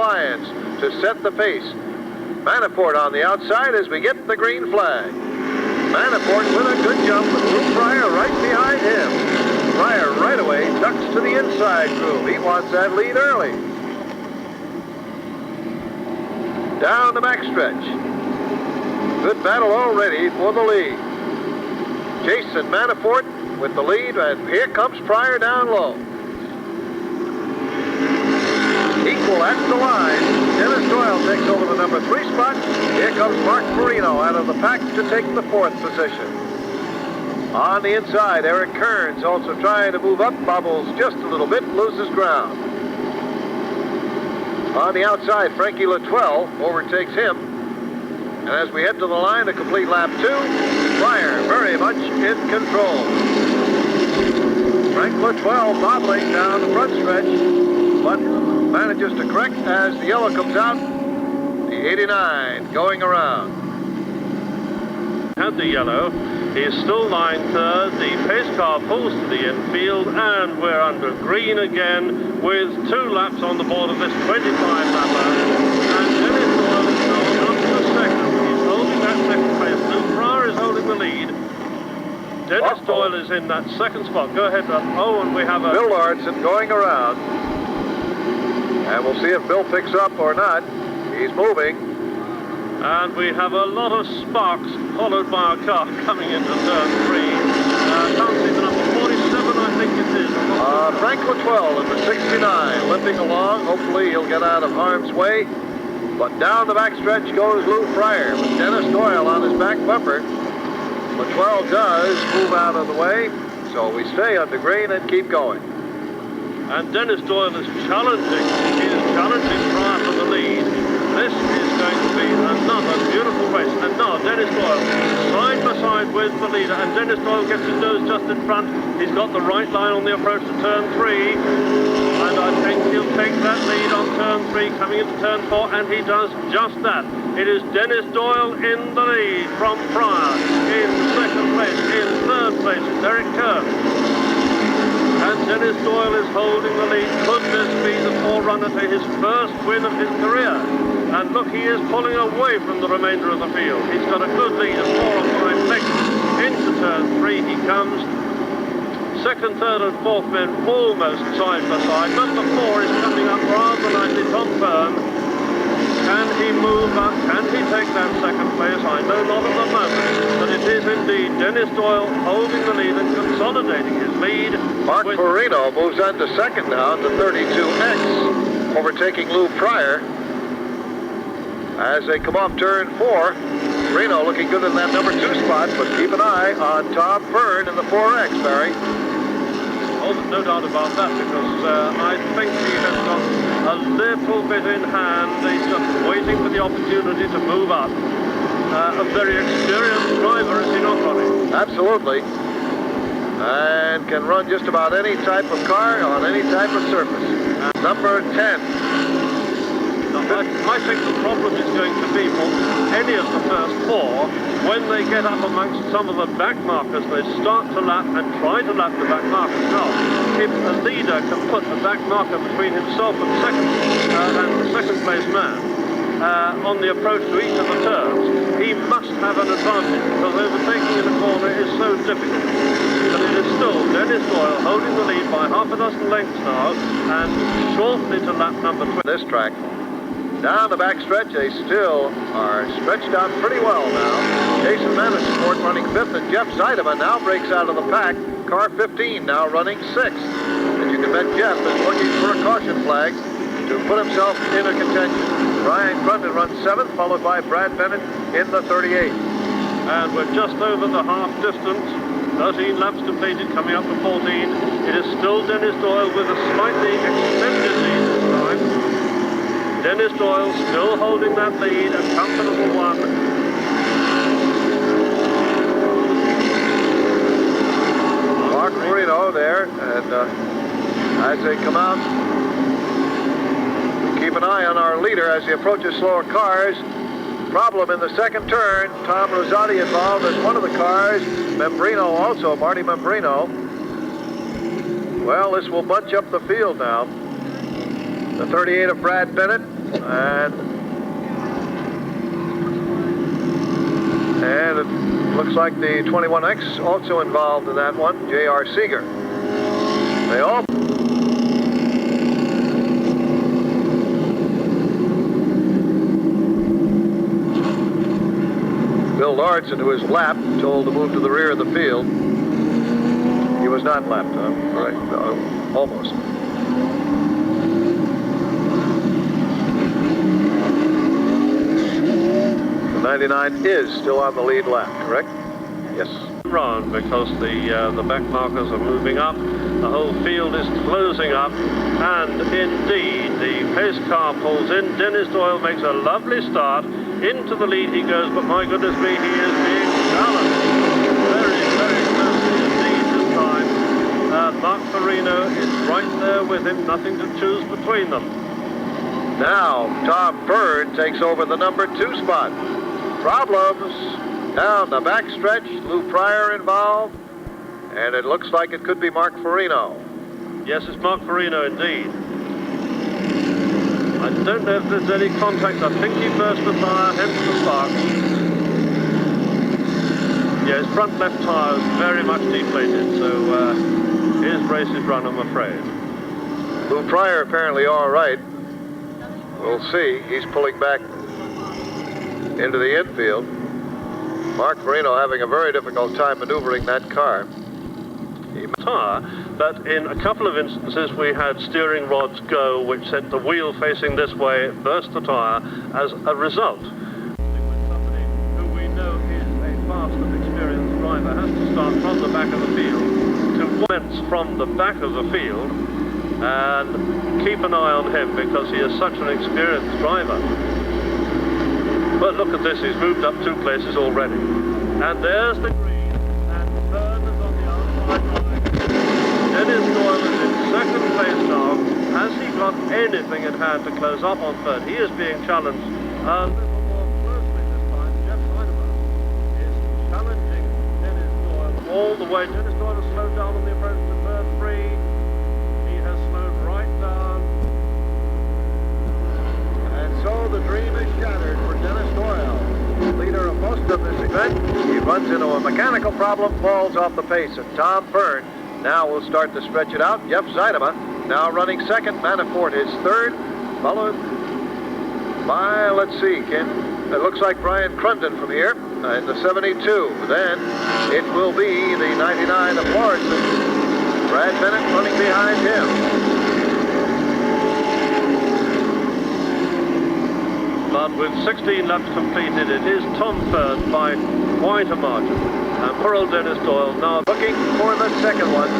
Alliance to set the pace. Manafort on the outside as we get the green flag. Manafort with a good jump with Lou Pryor right behind him. Pryor right away ducks to the inside groove. He wants that lead early. Down the backstretch. Good battle already for the lead. Jason Manafort with the lead, and here comes Pryor down low. Equal at the line. Dennis Doyle takes over the number 3 spot. Here comes Mark Marino out of the pack to take the 4th position. On the inside, Eric Kearns also trying to move up, bobbles just a little bit, loses ground. On the outside, Frankie Latwell overtakes him. And as we head to the line to complete lap 2, Pryor very much in control. Frank Latwell bobbling down the front stretch, but manages to correct as the yellow comes out. The 89 going around. Had the yellow. He is still lying third. The pace car pulls to the infield, and we're under green again with 2 laps on the board of this 25-lapper. And Dennis Doyle is now up to second. He's holding that second place. Lou Pryor is holding the lead. Dennis Doyle is in that second spot. Go ahead, oh, and we have a... Bill Larson going around. And we'll see if Bill picks up or not. He's moving. And we have a lot of sparks followed by a car coming into turn 3. Can't see the number 47, I think it is. Frank Latwell in the 69, limping along. Hopefully he'll get out of harm's way. But down the backstretch goes Lou Pryor with Dennis Doyle on his back bumper. Latwell does move out of the way, so we stay under green and keep going. And Dennis Doyle is challenging. He is challenging Pryor for the lead. This is going to be another beautiful race. And now Dennis Doyle side by side with the leader. And Dennis Doyle gets his nose just in front. He's got the right line on the approach to turn 3. And I think he'll take that lead on turn 3 coming into turn 4. And he does just that. It is Dennis Doyle in the lead from Pryor. In second place, in third place, it's Eric Kearns. And Dennis Doyle is holding the lead. Could this be the forerunner to his first win of his career? And look, he is pulling away from the remainder of the field. He's got a good lead of 4 or 5 lengths. Into turn 3 he comes. Second, third and fourth men almost side by side. Number 4 is coming up rather nicely, Tom Fearn. Can he move up? Can he take that second place? I know not at the moment, but it is indeed Dennis Doyle holding the lead and consolidating his lead. Mark Marino moves on to second now to 32X, overtaking Lou Pryor. As they come off turn 4, Marino looking good in that number 2 spot, but keep an eye on Tom Fearn in the 4X, Barry. Oh, no doubt about that, because I think he has got a little bit in hand. He's just waiting for the opportunity to move up. A very experienced driver, is he not, Ronnie? Absolutely. And can run just about any type of car on any type of surface. Number 10. I think the problem is going to be for any of the first 4, when they get up amongst some of the back markers, they start to lap and try to lap the back markers. Now, if a leader can put a back marker between himself and the second place man on the approach to each of the turns, he must have an advantage, because overtaking in a corner is so difficult. But it is still Dennis Doyle holding the lead by half a dozen lengths now, and shortly to lap number 20. This track. Down the backstretch, they still are stretched out pretty well now. Jason Manafort running 5th, and Jeff Zeideman now breaks out of the pack. Car 15 now running 6th. And you can bet Jeff is looking for a caution flag to put himself in a contention. Brian Grundon runs 7th, followed by Brad Bennett in the 38. And we're just over the half distance. 13 laps completed, coming up to 14. It is still Dennis Doyle with a slightly extended lead this time. Dennis Doyle still holding that lead, a comfortable one. Mark Marino there, and as they come out, we keep an eye on our leader as he approaches slower cars. Problem in the second turn, Tom Rosati involved as one of the cars. Membrino also, Marty Membrino. Well, this will bunch up the field now. The 38 of Brad Bennett And it looks like the 21X also involved in that one, J.R. Seeger. They all... Bill Lawrenson, who is lapped, told to move to the rear of the field. He was not lapped, right? Almost. The 99 is still on the lead lap, correct? Yes. Round because the back markers are moving up, the whole field is closing up, and indeed the pace car pulls in. Dennis Doyle makes a lovely start. Into the lead he goes, but my goodness me, he is being challenged very, very closely indeed this time. Mark Farino is right there with him, nothing to choose between them. Now Tom Fearn takes over the number 2 spot. Problems down the back stretch. Lou Pryor involved, and it looks like it could be Mark Farino. Yes, it's Mark Farino indeed. I don't know if there's any contact. I think he burst the tyre, hence the spark. Yeah, his front left tyre is very much deflated, so his race is run, I'm afraid. Lou Pryor apparently all right. We'll see. He's pulling back into the infield. Mark Farino having a very difficult time maneuvering that car. But in a couple of instances we had steering rods go, which sent the wheel facing this way, burst the tyre as a result. Somebody who we know is a fast and experienced driver has to start from the back of the field to whence from the back of the field, and keep an eye on him because he is such an experienced driver. But look at this, he's moved up 2 places already. And there's the green, and Fearn is on the outside line. Dennis Doyle is in second place now. Has he got anything in hand to close up on Fearn? He is being challenged a little more closely this time. Jeff Heidemann is challenging Dennis Doyle all the way. Dennis Doyle has slowed down on the approach to turn 3. He has slowed right down. And so the dream is shattered for Dennis Doyle, leader of most of this event. He runs into a mechanical problem, falls off the pace, and Tom Fearn now will start to stretch it out. Jeff Zeidema now running second. Manafort is third, followed by, let's see, Ken, it looks like Brian Crunden from here in the 72. Then it will be the 99 of Lawrenson. Brad Bennett running behind him. But with 16 laps completed, it is Tom Fearn by quite a margin. And poor old Dennis Doyle now Looking for the second one.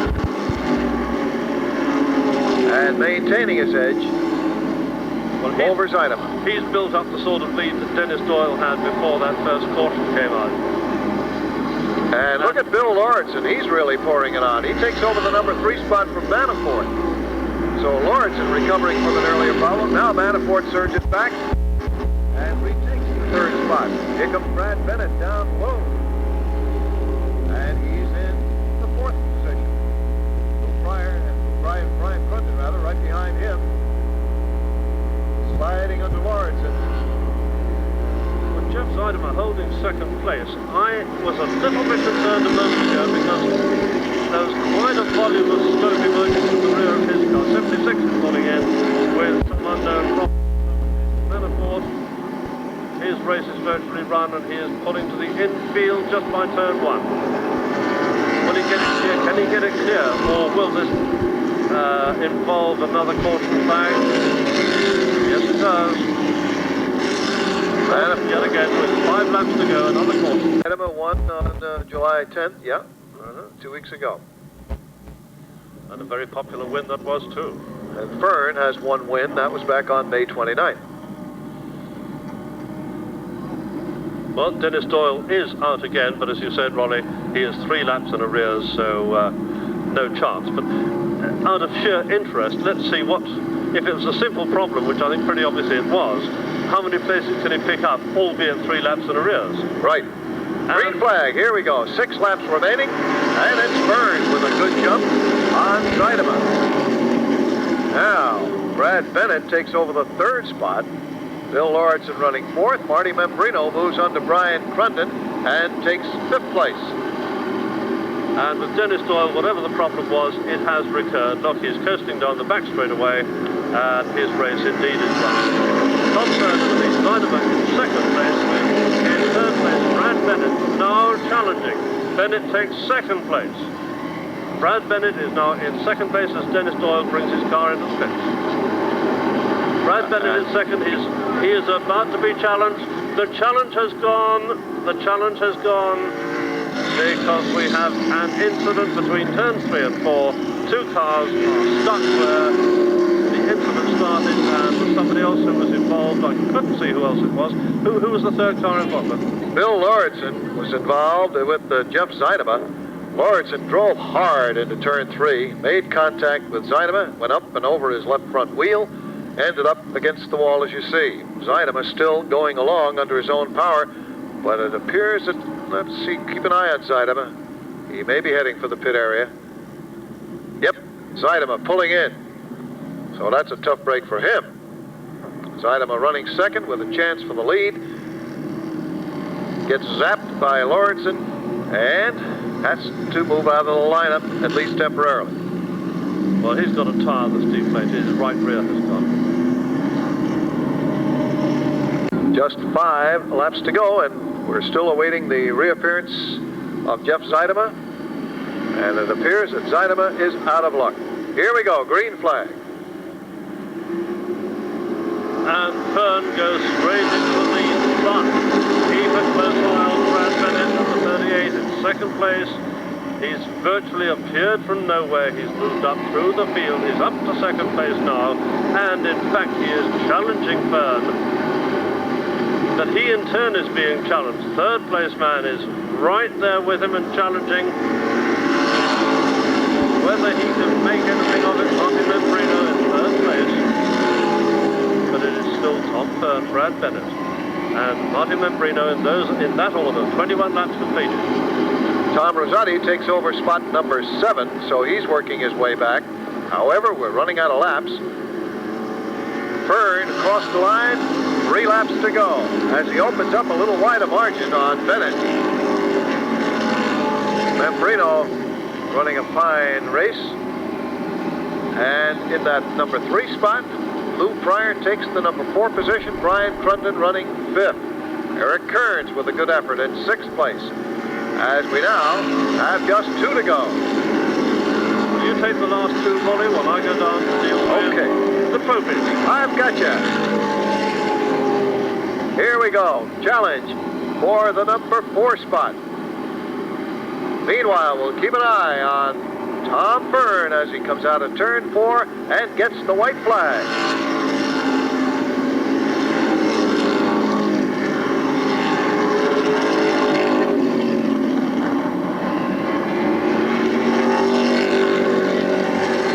And maintaining his edge over Zeidema. He's built up the sort of lead that Dennis Doyle had before that first caution came out. And look at Bill Lawrenson. He's really pouring it on. He takes over the number 3 spot from Manafort. So Lawrenson recovering from an earlier problem. Now Manafort surges back and retakes the 3rd spot. Here comes Brad Bennett down low. And he's in the 4th position. Brian Crunden, rather, right behind him. Sliding under Lawrenson. With Jeff Zeidema holding second place, I was a little bit concerned a moment ago because there was quite a volume of smoke emerging from the rear of his car. 76 is pulling in with some unknown problem. Manafort, his race is virtually run and he is pulling to the infield just by turn 1. Will he get it clear? Can he get it clear? Or will this involve another caution flag? Yes, it does. And yet again, with 5 laps to go, another caution. Zeidema won on July 10th, yeah, 2 weeks ago. And a very popular win that was too. And Fearn has 1 win, that was back on May 29th. Well, Dennis Doyle is out again, but as you said, Ronnie, he is 3 laps in arrears, so no chance. But out of sheer interest, let's see what, if it was a simple problem, which I think pretty obviously it was, how many places can he pick up, albeit 3 laps in arrears? Right. Green flag, here we go. 6 laps remaining, and it's Fearn with a good jump on Zeidema. Now, Brad Brad Bennett takes over the 3rd spot. Bill Lauritsen running 4th. Marty Membrino moves on to Brian Crunden and takes 5th place. And with Dennis Doyle, whatever the problem was, it has recurred. Look, he's coasting down the back straightaway, and his race indeed is lost. Tom Fearn in the lead, Zydeman in 2nd place, with in 3rd place Brad Bennett now challenging. Bennett takes 2nd place. Brad Bennett is now in 2nd place as Dennis Doyle brings his car into the pits. Brad Bennett is 2nd. He is about to be challenged. The challenge has gone. The challenge has gone. Because we have an incident between turns 3 and 4. 2 cars are stuck where the incident started, and was somebody else who was involved. I couldn't see who else it was. Who was the 3rd car involved? Bill Lauritsen was involved with Jeff Zydeman. Lauritsen drove hard into turn 3, made contact with Zydeman, went up and over his left front wheel, ended up against the wall as you see. Zydeman still going along under his own power, but it appears that, let's see, keep an eye on Zydeman. He may be heading for the pit area. Yep, Zydeman pulling in. So that's a tough break for him. Zydeman running 2nd with a chance for the lead. Gets zapped by Lauritsen and has to move out of the lineup, at least temporarily. Well, he's got a tire that's deflated. His right rear has gone. Just 5 laps to go, and we're still awaiting the reappearance of Jeff Zydeman. And it appears that Zydeman is out of luck. Here we go, green flag. And Fearn goes straight into the lead, but keep a close eye on Brad Bennett at the 38 in 2nd place. He's virtually appeared from nowhere. He's moved up through the field. He's up to 2nd place now, and in fact he is challenging Fearn. That he in turn is being challenged. 3rd place man is right there with him and challenging. Whether he can make anything of it, Marty Membrino in 3rd place. But it is still Tom Fearn, Brad Bennett, and Marty Membrino in that order. 21 laps completed. Tom Rosati takes over spot number 7, so he's working his way back. However, we're running out of laps. Fearn across the line, 3 laps to go, as he opens up a little wider margin on Bennett. Membrino running a fine race. And in that number 3 spot, Lou Pryor takes the number 4 position, Brian Crunden running 5th. Eric Kearns with a good effort in 6th place. As we now have just 2 to go. Will you take the last 2, Molly, while I go down to deal with the trophies? I've got you. Here we go. Challenge for the number 4 spot. Meanwhile, we'll keep an eye on Tom Fearn as he comes out of turn 4 and gets the white flag.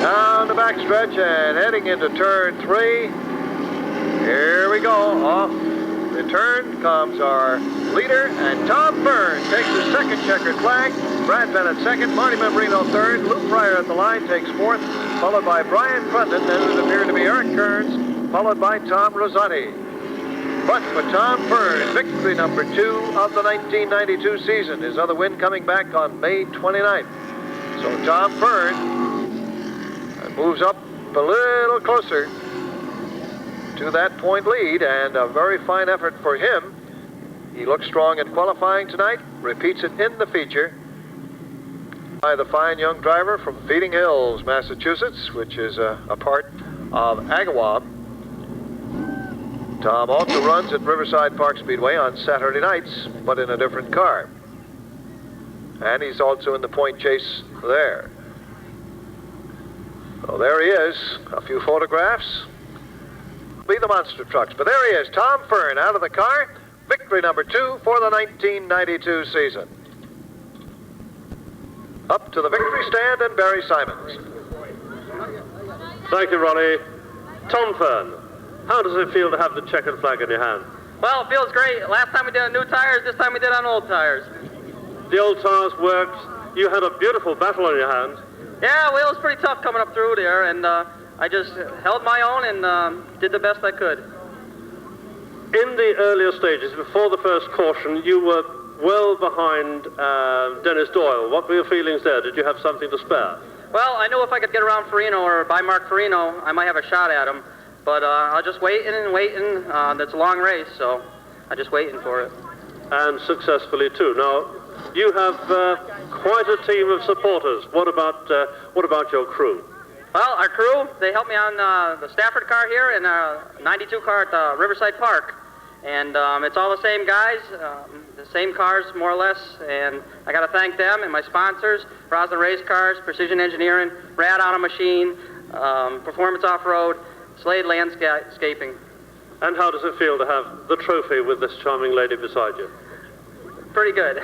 Down the backstretch and heading into turn 3. Here we go. Off the turn comes our leader, and Tom Fearn takes his 2nd checkered flag. Brad Bennett 2nd, Marty Membrino 3rd, Lou Pryor at the line takes 4th, followed by Brian Crunden, then it would appear to be Eric Kearns, followed by Tom Rosati. But for Tom Fearn, victory number 2 of the 1992 season, his other win coming back on May 29th. So Tom Fearn moves up a little closer to that point lead, and a very fine effort for him. He looks strong in qualifying tonight, repeats it in the feature by the fine young driver from Feeding Hills, Massachusetts, which is a part of Agawam. Tom also runs at Riverside Park Speedway on Saturday nights, but in a different car. And he's also in the point chase there. So there he is, a few photographs. Be the monster trucks, but there he is, Tom Fearn out of the car. Victory number 2 for the 1992 season. Up to the victory stand and Barry Simons. Thank you, Ronnie. Tom Fearn, how does it feel to have the checkered flag in your hand? Well, it feels great. Last time we did on new tires, this time we did on old tires. The old tires worked. You had a beautiful battle on your hands. Yeah, well, it was pretty tough coming up through there, and I just held my own and did the best I could. In the earlier stages, before the first caution, you were well behind Dennis Doyle. What were your feelings there? Did you have something to spare? Well, I knew if I could get around Farino or by Mark Farino, I might have a shot at him. But I'll just waiting and waiting. That's a long race, so I'm just waiting for it. And successfully too. Now, you have quite a team of supporters. What about your crew? Well, our crew, they helped me on the Stafford car here and 92 car at the Riverside Park. And it's all the same guys, the same cars more or less. And I got to thank them and my sponsors, Roslin Race Cars, Precision Engineering, Rad Auto Machine, Performance Off-Road, Slade Landscaping. And how does it feel to have the trophy with this charming lady beside you? Pretty good.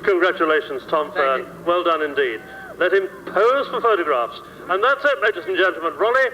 Congratulations, Tom Fearn. Well done indeed. Let him pose for photographs. And that's it, ladies and gentlemen. Rolly,